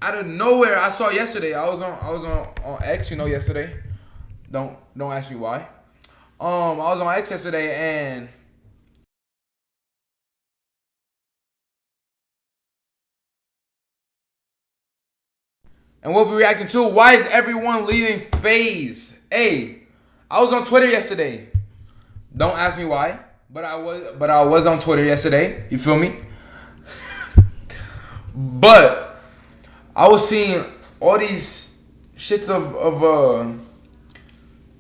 Out of nowhere, I saw yesterday. I was on X, yesterday. Don't ask me why. I was on X yesterday, and what we reacting to? Why is everyone leaving Phase? Hey, I was on Twitter yesterday. Don't ask me why, but I was on Twitter yesterday. You feel me? But I was seeing all these shits of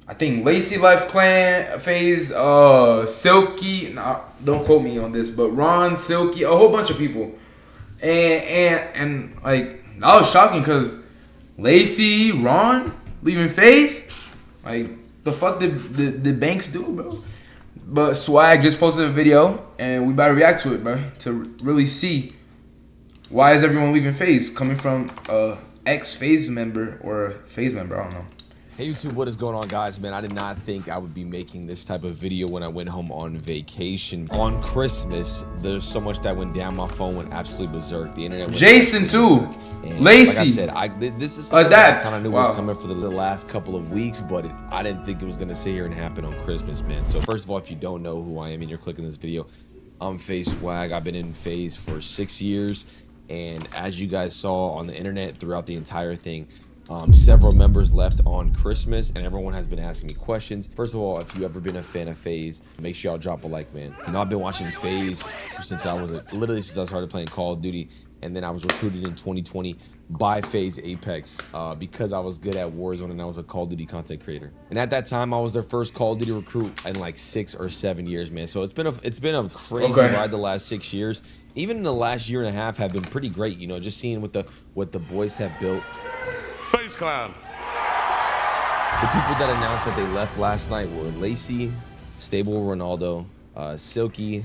I think Lacy Life Clan Phase, Silky. Nah, don't quote me on this, but Ron, Silky, a whole bunch of people, and like that was shocking because Lacy, Ron leaving Phase. Like the fuck did Banks do, bro? But Swag just posted a video, and we about to react to it, bro, to really see why is everyone leaving Phase, coming from ex Phase member or a Phase member. I don't know. Hey YouTube, what is going on, guys? Man, I did not think I would be making this type of video when I went home on vacation. On Christmas, there's so much that went down. My phone went absolutely berserk. The internet went Jason too. and Lacy. like I said, this is something Adapt. I kind of knew was coming for the last couple of weeks, but I didn't think it was going to sit here and happen on Christmas, man. So first of all, if you don't know who I am and you're clicking this video, I'm Phase Swag. I've been in Phase for 6 years, and as you guys saw on the internet throughout the entire thing, several members left on Christmas, and everyone has been asking me questions. First of all, if you ever been a fan of Phase, make sure y'all drop a like, man. I've been watching Phase since literally since I started playing Call of Duty, and then I was recruited in 2020 by Phase Apex because I was good at Warzone and I was a Call of Duty content creator. And at that time, I was their first Call of Duty recruit in like 6 or 7 years, man. So it's been a crazy ride the last 6 years. Even in the last year and a half have been pretty great, just seeing what the boys have built. Phase Clan. The people that announced that they left last night were Lacy, Stable Ronaldo, Silky,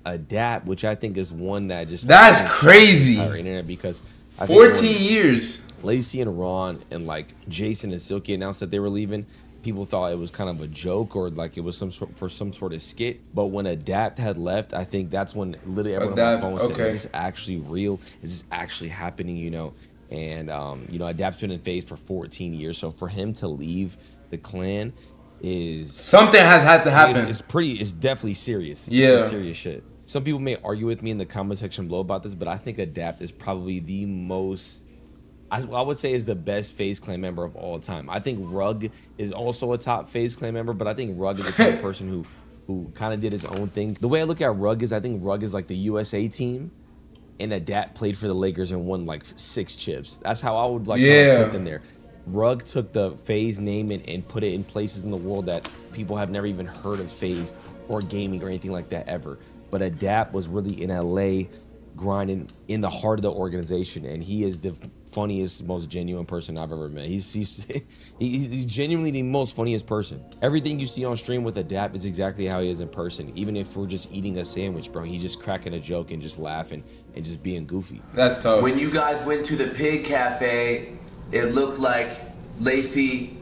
Adapt, which I think is one that just That's crazy. Entire internet because I 14 years. Lacy and Ron and like Jason and Silky announced that they were leaving, people thought it was kind of a joke or like it was some sort of skit. But when Adapt had left, I think that's when literally everyone on my phone said, "Is this actually real? Is this actually happening?" And Adapt's been in Phase for 14 years, so for him to leave the clan is something has had to happen. It's definitely serious. Yeah, it's some serious shit. Some people may argue with me in the comment section below about this, but I think Adapt is probably the most, I would say, is the best Phase clan member of all time. I think Rug is also a top Phase clan member, but I think Rug is the type of person who kind of did his own thing. The way I look at Rug is I think Rug is like the USA team, and Adapt played for the Lakers and won like 6 chips. That's how I would like kind of put them there. Rug took the Phase name and put it in places in the world that people have never even heard of Phase or gaming or anything like that ever. But Adapt was really in LA grinding in the heart of the organization, and he is the funniest, most genuine person I've ever met. He's genuinely the most funniest person. Everything you see on stream with Adapt is exactly how he is in person. Even if we're just eating a sandwich, bro, he's just cracking a joke and just laughing and just being goofy. That's tough. When you guys went to the Pig Cafe, it looked like Lacy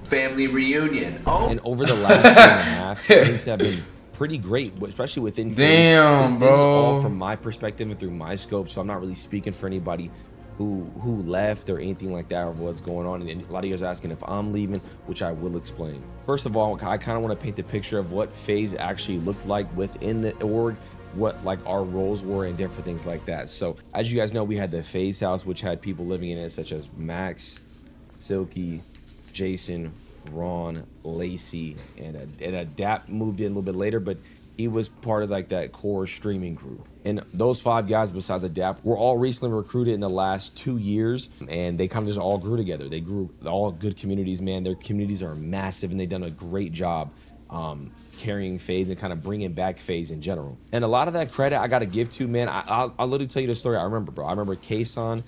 family reunion. Oh, and over the last year and a half, things have been pretty great, especially within Phase. Damn, bro. This is all from my perspective and through my scope, so I'm not really speaking for anybody who left or anything like that or what's going on. And a lot of you guys are asking if I'm leaving, which I will explain. First of all, I kind of want to paint the picture of what Phase actually looked like within the org, what like our roles were and different things like that. So as you guys know, we had the Phase house, which had people living in it such as Max, Silky, Jason, Ron, Lacy, and Adapt moved in a little bit later, but he was part of like that core streaming group. And those 5 guys besides Adapt were all recently recruited in the last 2 years, and they kind of just all grew together. They grew all good communities, man. Their communities are massive, and they've done a great job carrying Phase and kind of bringing back Phase in general. And a lot of that credit I got to give to, man, I'll literally tell you the story I remember, bro. I remember Kason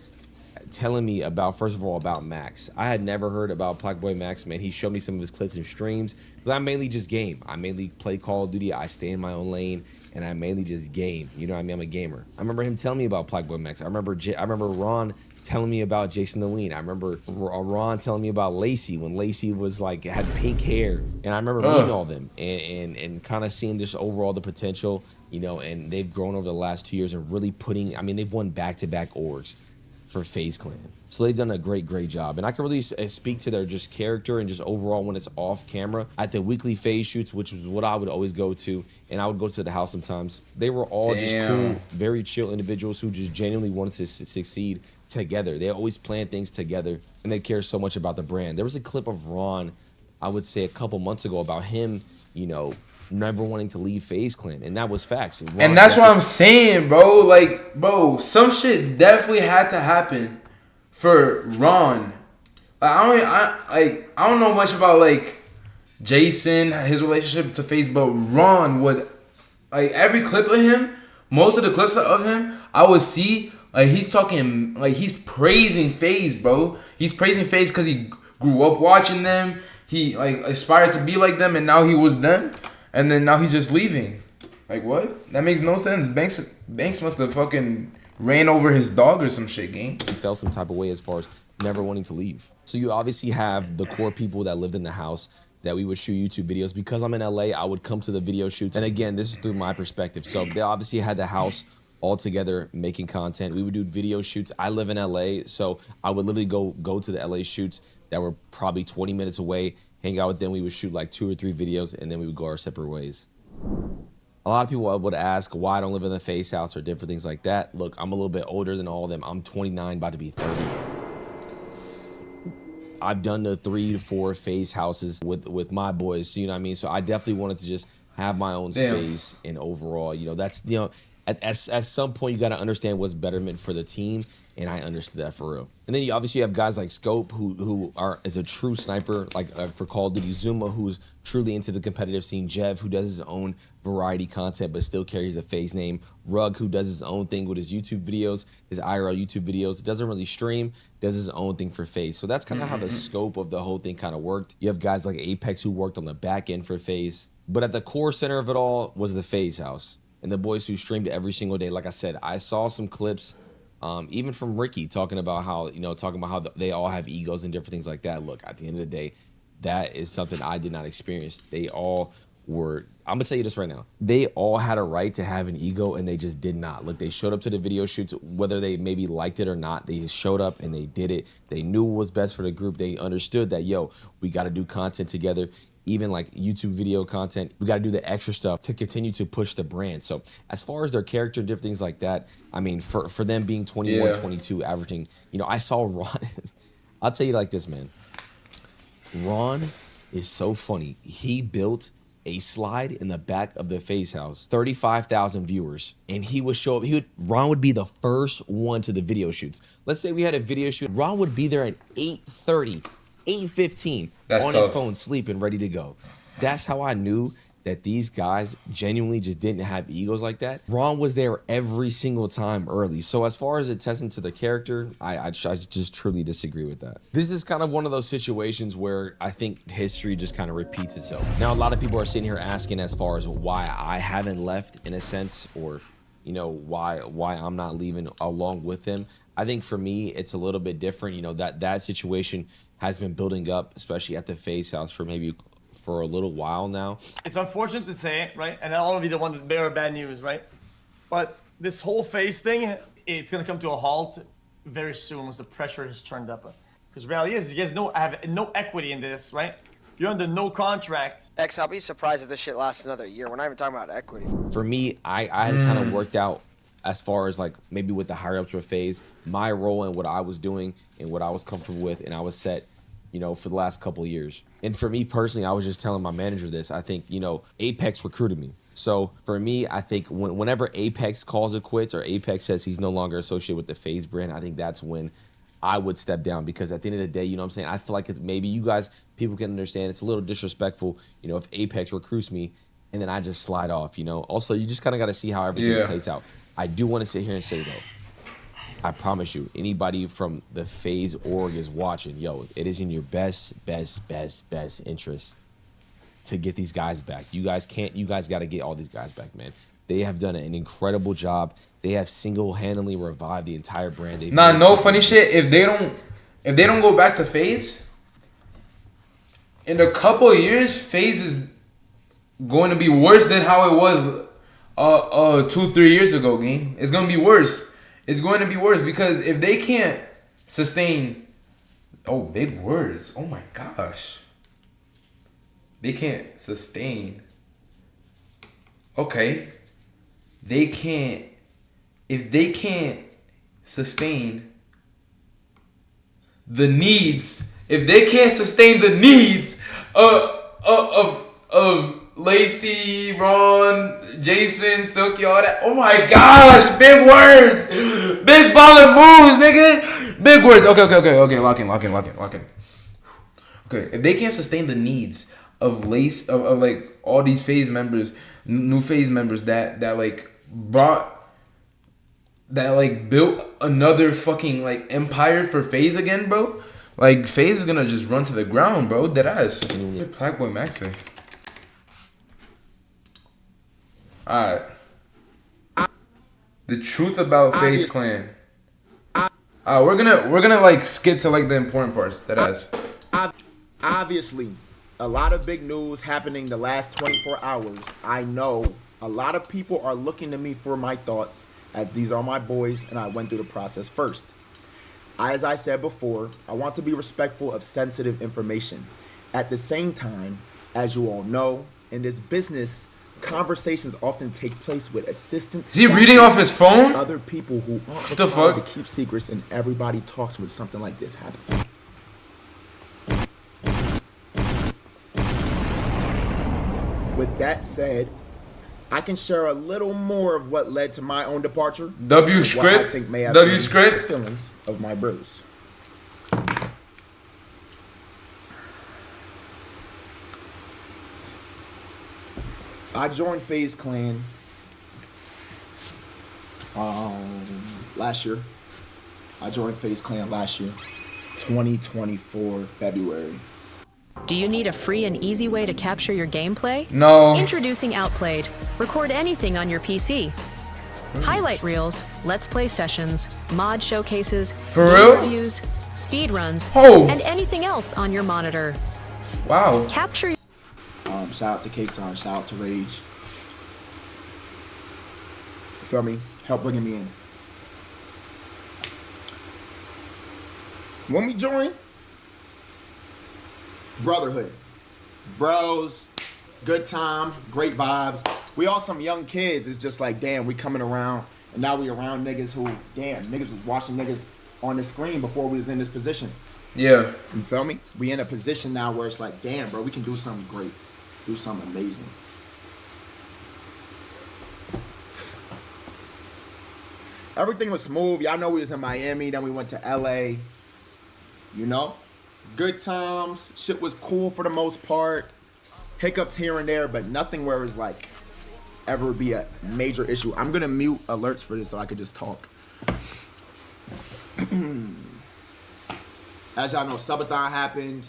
telling me about, first of all, about Max. I had never heard about Plaqueboymax, man. He showed me some of his clips and streams, because I mainly just game. I mainly play Call of Duty. I stay in my own lane, and I mainly just game. You know what I mean? I'm a gamer. I remember him telling me about Plaqueboymax. I remember Ron telling me about Jason the Ween. I remember Ron telling me about Lacy when Lacy was like, had pink hair. And I remember meeting all of them and kind of seeing just overall the potential, and they've grown over the last 2 years and really putting, I mean, they've won back-to-back orgs. for FaZe Clan. So they've done a great job. And I can really speak to their just character and just overall when it's off camera. At the weekly FaZe shoots, which was what I would always go to, and I would go to the house sometimes. They were all just cool, very chill individuals who just genuinely wanted to succeed together. They always plan things together, and they care so much about the brand. There was a clip of Ron, I would say a couple months ago, about him, you know, never wanting to leave FaZe Clan, and that was facts. And that's what I'm saying, bro. Like, bro, some shit definitely had to happen for Ron. I don't know much about like Jason, his relationship to FaZe, but Ron would, like, every clip of him, most of the clips of him, I would see like he's talking, like he's praising FaZe, bro. He's praising FaZe because he grew up watching them. He like aspired to be like them, and now he was them, and then now he's just leaving. Like, what? That makes no sense. Banks must have fucking ran over his dog or some shit, gang. He felt some type of way as far as never wanting to leave. So you obviously have the core people that lived in the house that we would shoot YouTube videos. Because I'm in LA, I would come to the video shoots. And again, this is through my perspective. So they obviously had the house all together making content. We would do video shoots. I live in LA, so I would literally go to the LA shoots that were probably 20 minutes away, hang out with them. We would shoot like 2 or 3 videos, and then we would go our separate ways. A lot of people would ask why I don't live in the FaZe house or different things like that. Look, I'm a little bit older than all of them. I'm 29, about to be 30. I've done the 3 to 4 FaZe houses with my boys, you know what I mean? So I definitely wanted to just have my own space, and overall, you know, that's, you know, at some point you got to understand what's betterment for the team, and I understood that for real. And then you obviously have guys like Scope who is a true sniper, like for Call of Duty, Zuma, who's truly into the competitive scene, Jev, who does his own variety content but still carries the FaZe name, Rug, who does his own thing with his YouTube videos, his IRL YouTube videos, doesn't really stream, does his own thing for FaZe. So that's kind of how the scope of the whole thing kind of worked. You have guys like Apex who worked on the back end for FaZe, but at the core center of it all was the FaZe house and the boys who streamed every single day. Like I said, I saw some clips, even from Ricky, talking about how they all have egos and different things like that. Look, at the end of the day, that is something I did not experience. They all were, I'm gonna tell you this right now, they all had a right to have an ego, and they just did not. Look, they showed up to the video shoots, whether they maybe liked it or not, they just showed up and they did it. They knew what was best for the group. They understood that, yo, we gotta do content together. Even like YouTube video content, we got to do the extra stuff to continue to push the brand. So as far as their character, different things like that, I mean, for them being 21, 22, averaging, you know, I saw Ron. I'll tell you like this, man. Ron is so funny. He built a slide in the back of the FaZe house, 35,000 viewers, and he would show up. Ron would be the first one to the video shoots. Let's say we had a video shoot. Ron would be there at 8:30. 8:15 on his phone, sleeping, ready to go. That's how I knew that these guys genuinely just didn't have egos like that. Ron was there every single time early. So as far as attesting to the character, I just truly disagree with that. This is kind of one of those situations where I think history just kind of repeats itself. Now, a lot of people are sitting here asking as far as why I haven't left, in a sense, or, you know, why I'm not leaving along with him. I think for me, it's a little bit different. You know, that situation has been building up, especially at the FaZe house, for a little while now. It's unfortunate to say, right? And I don't want to be the one that bear bad news, right? But this whole FaZe thing, it's going to come to a halt very soon once the pressure has turned up. Because reality is, you guys have no equity in this, right? You're under no contract. X, I'll be surprised if this shit lasts another year. We're not even talking about equity. For me, I had kind of worked out as far as like maybe with the higher ups for FaZe, my role and what I was doing and what I was comfortable with, and I was set, you know, for the last couple of years. And for me personally, I was just telling my manager this. I think, you know, Apex recruited me. So for me, I think whenever Apex calls it quits or Apex says he's no longer associated with the FaZe brand, I think that's when I would step down, because at the end of the day, you know what I'm saying, I feel like it's maybe you guys, people can understand it's a little disrespectful, you know, if Apex recruits me and then I just slide off, you know. Also, you just kind of got to see how everything plays out. I do want to sit here and say, though, I promise you, anybody from the FaZe org is watching, yo, it is in your best interest to get these guys back. You guys got to get all these guys back, man. They have done an incredible job. They have single-handedly revived the entire brand. No funny shit. If they don't go back to FaZe, in a couple of years, FaZe is going to be worse than how it was 2-3 years ago, gang. It's gonna be worse. it's going to be worse because if they can't sustain, big words. Oh my gosh. They can't sustain. Okay. They can't. If they can't sustain the needs, if they can't sustain the needs of Lacy, Ron, Jason, Silky, all that. Oh my gosh, big words, big baller moves, nigga, big words. Okay, lock in. Okay, if they can't sustain the needs of Lace of like all these phase members, new phase members that like brought. That like built another fucking like empire for Faze again, bro. Like Faze is gonna just run to the ground, bro. Deadass. Plaqueboymax Faze. Alright. The truth about Faze Clan. We're gonna like skip to like the important parts. Deadass. Obviously, a lot of big news happening the last 24 hours. I know a lot of people are looking to me for my thoughts, as these are my boys and I went through the process first. As I said before, I want to be respectful of sensitive information. At the same time, as you all know, in this business, conversations often take place with assistants. Is he reading off his phone? Other people who aren't What the required fuck? to keep secrets, and everybody talks when something like this happens. With that said, I can share a little more of what led to my own departure. W and what I script. think may have W been script. the feelings of my bros. I joined Faze Clan last year. I joined Faze Clan last year, 2024 February. Do you need a free and easy way to capture your gameplay? No. Introducing Outplayed. Record anything on your PC. Highlight reels, let's play sessions, mod showcases, For game real? reviews, speed runs, Oh. and anything else on your monitor. Wow. Capture Shout out to K-Star, shout out to Rage. You feel me? Help bringing me in. When we joined, brotherhood. Bros, good time, great vibes. We all some young kids. It's just like, damn, we coming around. And now we around niggas who, damn, niggas was watching niggas on the screen before we was in this position. Yeah. You feel me? We in a position now where it's like, damn, bro, we can do something great. Do something amazing. Everything was smooth. Y'all know we was in Miami, then we went to LA. You know? Good times. Shit was cool for the most part. Hiccups here and there, but nothing where it's like ever be a major issue. I'm gonna mute alerts for this so I could just talk. As y'all know, Subathon happened.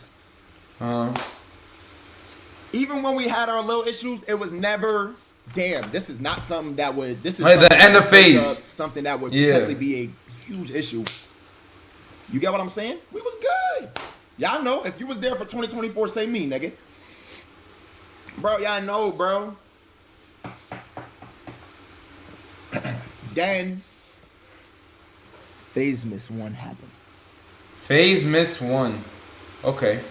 Even when we had our little issues, it was never, damn, this is not something that would, this is Like the something end that of would take phase. up something that would Yeah. potentially be a huge issue. You get what I'm saying? We was good. Y'all know, if you was there for 2024, say me, nigga. Bro, y'all know, bro. Then, Phase Miss 1 happened. Phase Miss 1. Okay.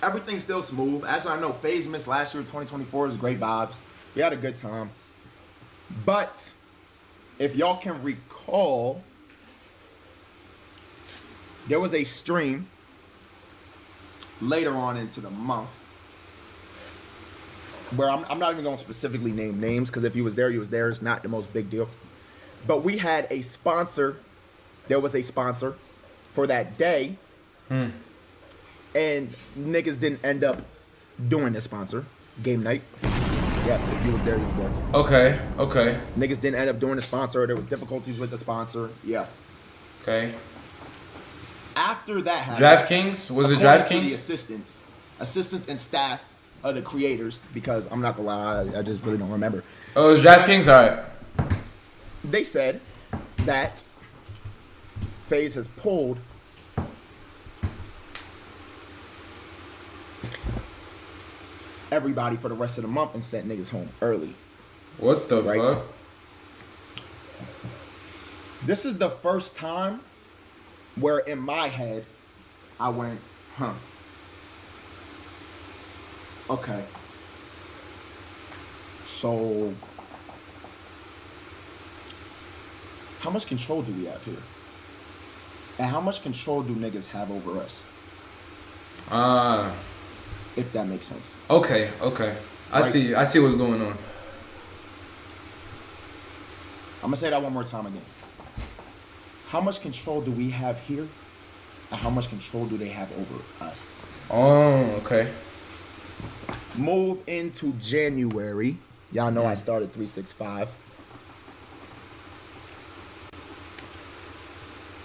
Everything's still smooth. As I know, Phase Miss last year, 2024, was great vibes. We had a good time. But, if y'all can recall, there was a stream later on into the month where I'm not even going to specifically name names, because if you was there, you was there. It's not the most big deal. But we had a sponsor. There was a sponsor for that day. And niggas didn't end up doing the sponsor. Game night. Yes, if you was there, you was there. Okay. Okay. Niggas didn't end up doing the sponsor. There was difficulties with the sponsor. Yeah. Okay. After that happened, DraftKings? Was it according to DraftKings? the assistants and staff of the creators, because I'm not gonna lie, I just really don't remember. Oh, it was DraftKings? Alright. They said that FaZe has pulled everybody for the rest of the month and sent niggas home early. What the Right. fuck? This is the first time where in my head I went, huh. Okay. So how much control do we have here? And how much control do niggas have over us? If that makes sense. Okay. I see what's going on. I'm gonna say that one more time again. How much control do we have here? And how much control do they have over us? Oh, okay. Move into January. Y'all know I started 365.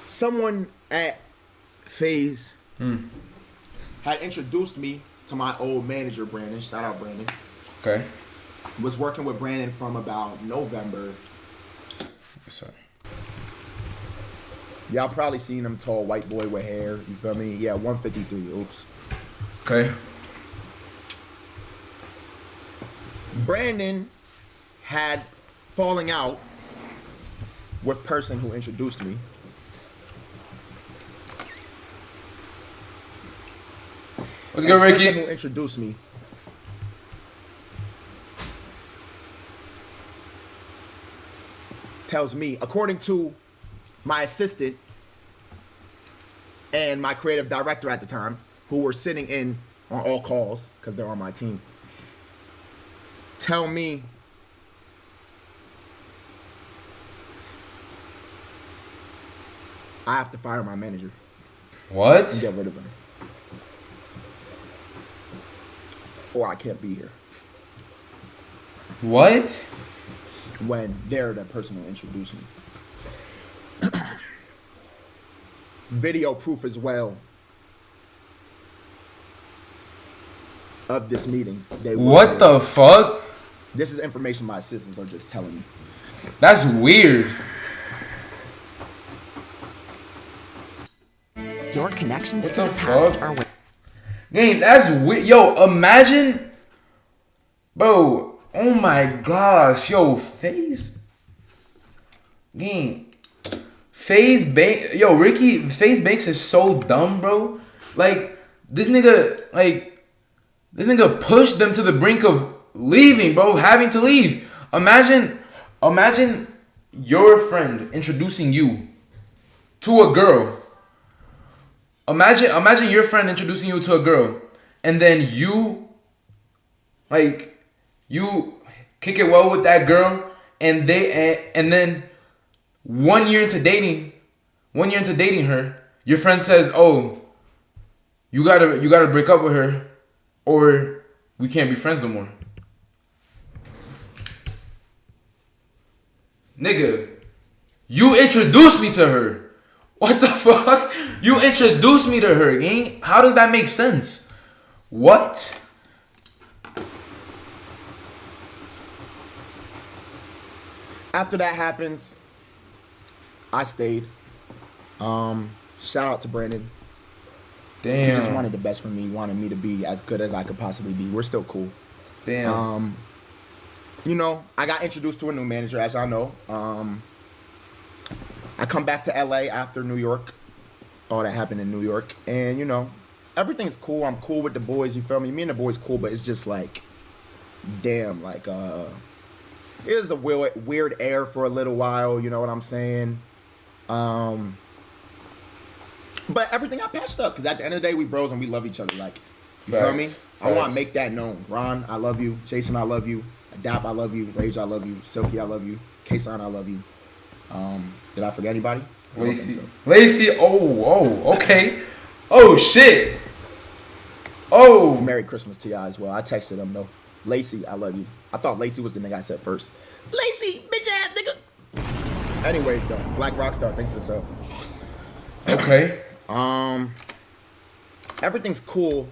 Someone at Faze had introduced me to my old manager, Brandon. Shout out, Brandon. Okay. Was working with Brandon from about November. Sorry. Y'all probably seen him, tall white boy with hair. You feel me? Yeah, 153. Oops. Okay. Brandon had falling out with person who introduced me. What's good, Ricky? The person who introduced me tells me, according to my assistant and my creative director at the time, who were sitting in on all calls because they're on my team, tell me I have to fire my manager. What? And get rid of him. Or I can't be here. What? When they're the person who introduced me. Video proof as well of this meeting. What the fuck? This is information my assistants are just telling me. That's weird. Your connections What to the the past fuck? are. Gang, that's weird. Yo, imagine. Bro, oh my gosh. Yo, Faze. Gang. Faze Banks. Yo, Ricky, Faze Banks is so dumb, bro. Like, this nigga pushed them to the brink of leaving, bro. Having to leave. Imagine your friend introducing you to a girl. Imagine your friend introducing you to a girl, and then you kick it well with that girl, and then 1 year into dating her, your friend says, "Oh, you gotta break up with her, or we can't be friends no more." Nigga, you introduced me to her. What the fuck? You introduced me to her, gang. How does that make sense? What? After that happens, I stayed. Shout out to Brandon. Damn. He just wanted the best for me. Wanted me to be as good as I could possibly be. We're still cool. Damn. You know, I got introduced to a new manager, as I know. I come back to LA after New York. All that happened in New York. And, you know, everything's cool. I'm cool with the boys, you feel me? Me and the boys cool, but it's just like, damn, like, it was a weird air for a little while, you know what I'm saying? But everything got patched up, because at the end of the day, we bros and we love each other. Like, you feel me? I want to make that known. Ron, I love you. Jason, I love you. Adap, I love you. Rage, I love you. Silky, I love you. Kason, I love you. Did I forget anybody? Lacy. Oh, okay. Oh shit. Oh. Merry Christmas to y'all as well. I texted them though. Lacy, I love you. I thought Lacy was the nigga I said first. Lacy, bitch ass nigga. Anyways though, Black Rockstar, thanks for the sub. Okay. Everything's cool.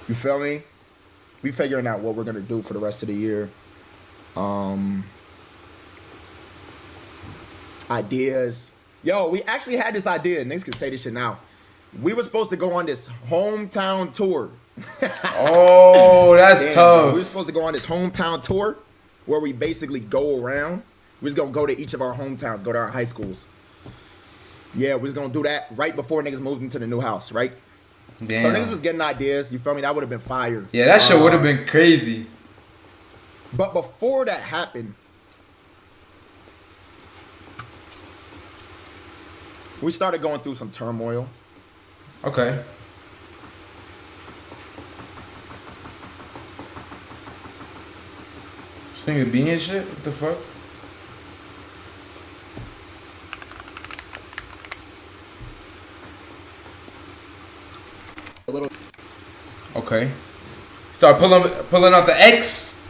You feel me? We figuring out what we're gonna do for the rest of the year. Ideas. Yo, we actually had this idea. Niggas can say this shit now. We were supposed to go on this hometown tour. Oh, that's tough. We were supposed to go on this hometown tour where we basically go around We just gonna go to each of our hometowns, go to our high schools. Yeah, we just gonna do that right before niggas moved into the new house, right? Damn. So niggas was getting ideas, you feel me? That would have been fire. Yeah, that shit would have been crazy. But before that happened, we started going through some turmoil. Okay. This nigga being shit? What the fuck? Okay. Start pulling out the X.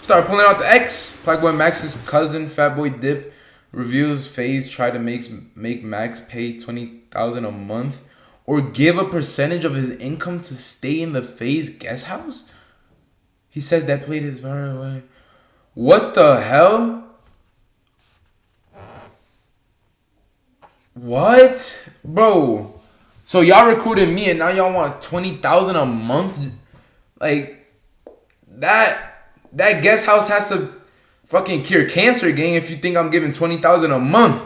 Start pulling out the X. Plaqueboymax's cousin, Fatboy Dip, reviews Faze try to make Max pay $20,000 a month or give a percentage of his income to stay in the Faze guest house. He says that played his part away. What the hell? What, bro? So y'all recruited me and now y'all want $20,000 a month? Like that guest house has to fucking cure cancer, gang. If you think I'm giving $20,000 a month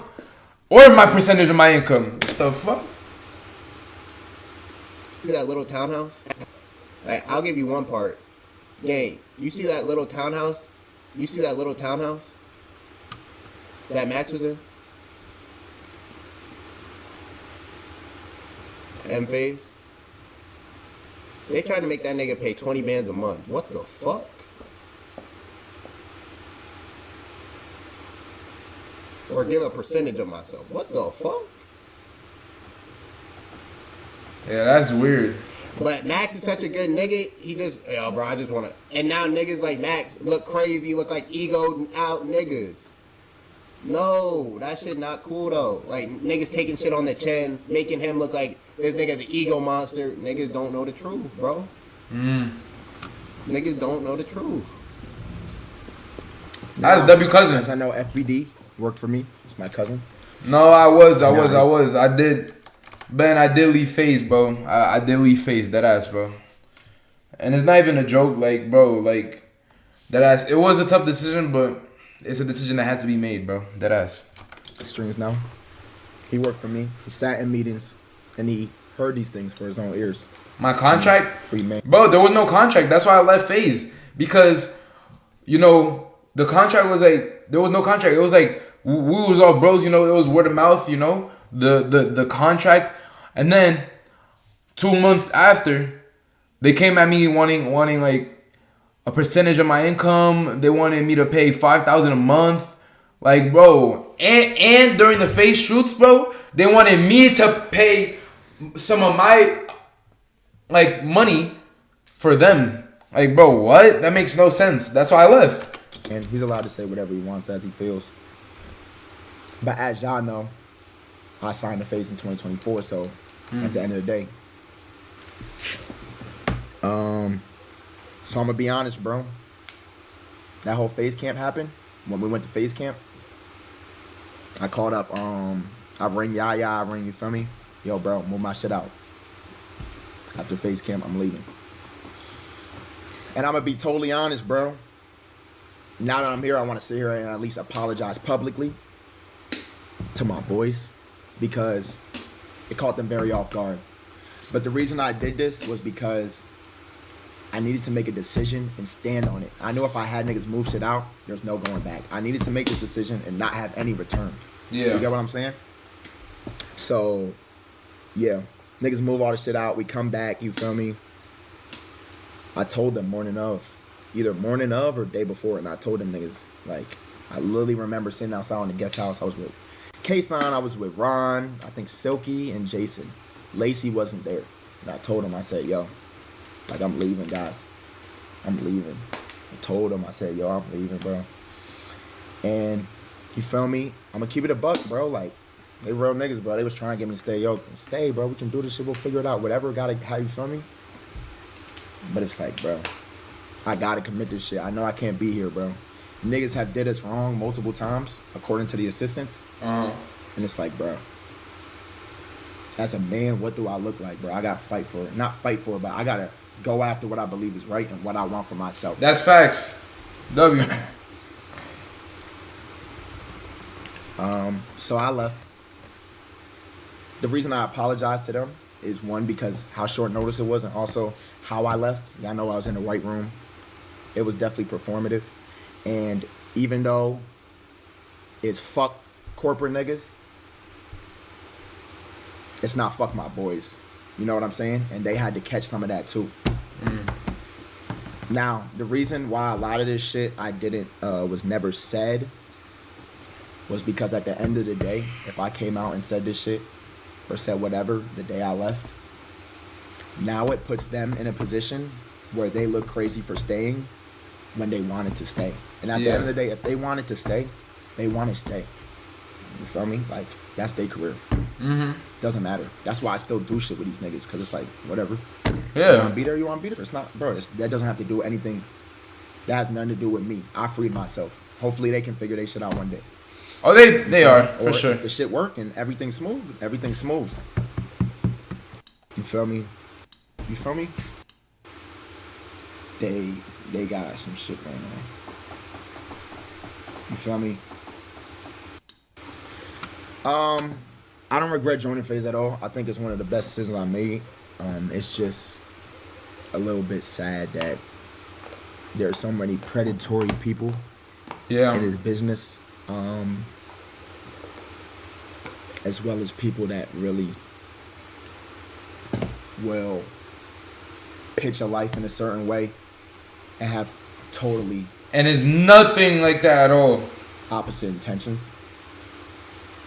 or my percentage of my income, what the fuck? See that little townhouse? Like, I'll give you one part. Gang, you see that little townhouse? You see that little townhouse that Max was in? M-Faze? They tried to make that nigga pay 20 bands a month. What the fuck? Or give a percentage of myself. What the fuck? Yeah, that's weird. But Max is such a good nigga, he just, yo, bro, I just want to. And now niggas like Max look crazy, look like egoed out niggas. No, that shit not cool though. Like, niggas taking shit on the chin, making him look like this nigga the ego monster. Niggas don't know the truth, bro. Niggas don't know the truth. That's W cousin. As I know, FBD worked for me. It's my cousin. No, I did. Ben, I did leave Faze, bro. I did leave Faze, that ass, bro. And it's not even a joke, like, bro, like, that ass. It was a tough decision, but it's a decision that had to be made, bro. That ass. Streams now. He worked for me. He sat in meetings, and he heard these things for his own ears. My contract? Free man. Bro, there was no contract. That's why I left Faze. Because, you know, the contract was like, there was no contract. It was like, we was all bros, you know, it was word of mouth, you know, the contract. And then 2 months after, they came at me wanting like a percentage of my income. They wanted me to pay $5,000 a month. Like, bro, and during the Faze shoots, bro, they wanted me to pay some of my like money for them. Like, bro, what? That makes no sense. That's why I left. And he's allowed to say whatever he wants as he feels. But as y'all know, I signed the Faze in 2024, so at the end of the day. So I'm gonna be honest, bro. That whole Faze camp happened. When we went to Faze camp, I called up, I rang Yaya, I rang, you feel me? Yo, bro, move my shit out. After Faze camp, I'm leaving. And I'm gonna be totally honest, bro. Now that I'm here, I want to sit here and at least apologize publicly to my boys because it caught them very off guard. But the reason I did this was because I needed to make a decision and stand on it. I knew if I had niggas move shit out, there's no going back. I needed to make this decision and not have any return. Yeah. You get what I'm saying? So, yeah. Niggas move all the shit out. We come back, you feel me? I told them morning of. Either morning of or day before. And I told them niggas, like, I literally remember sitting outside in the guest house. I was with K-Son, I was with Ron, I think Silky, and Jason. Lacy wasn't there. And I told him, I said, yo, like, I'm leaving, guys. I'm leaving. I told him, I said, yo, I'm leaving, bro. And, you feel me? I'm gonna keep it a buck, bro. Like, they real niggas, bro. They was trying to get me to stay. Yo, stay, bro. We can do this shit. We'll figure it out. Whatever, how you feel me? But it's like, bro, I gotta commit this shit. I know I can't be here, bro. Niggas have did us wrong multiple times, according to the assistants. And it's like, bro, as a man, what do I look like, bro? I gotta fight for it. Not fight for it, but I gotta go after what I believe is right and what I want for myself. That's facts. W. So I left. The reason I apologized to them is one, because how short notice it was, and also how I left. Y'all know I was in the white room. It was definitely performative. And even though it's fuck corporate niggas, it's not fuck my boys. You know what I'm saying? And they had to catch some of that too. Now, the reason why a lot of this shit I didn't was never said was because at the end of the day, if I came out and said this shit or said whatever the day I left, now it puts them in a position where they look crazy for staying when they wanted to stay. And at the end of the day, if they wanted to stay, they want to stay. You feel me? Like, that's their career. Doesn't matter. That's why I still do shit with these niggas, because it's like, whatever. Yeah. You want to be there, you want to be there. It's not, bro, that doesn't have to do anything. That has nothing to do with me. I freed myself. Hopefully they can figure their shit out one day. Oh, they are, for Or sure. if the shit work and everything's smooth, everything's smooth. You feel me? You feel me? They got some shit going on. You feel me? I don't regret joining Faze at all. I think it's one of the best decisions I made. It's just a little bit sad that there are so many predatory people in his business, as well as people that really will pitch a life in a certain way and have totally And it's nothing like that at all. opposite intentions.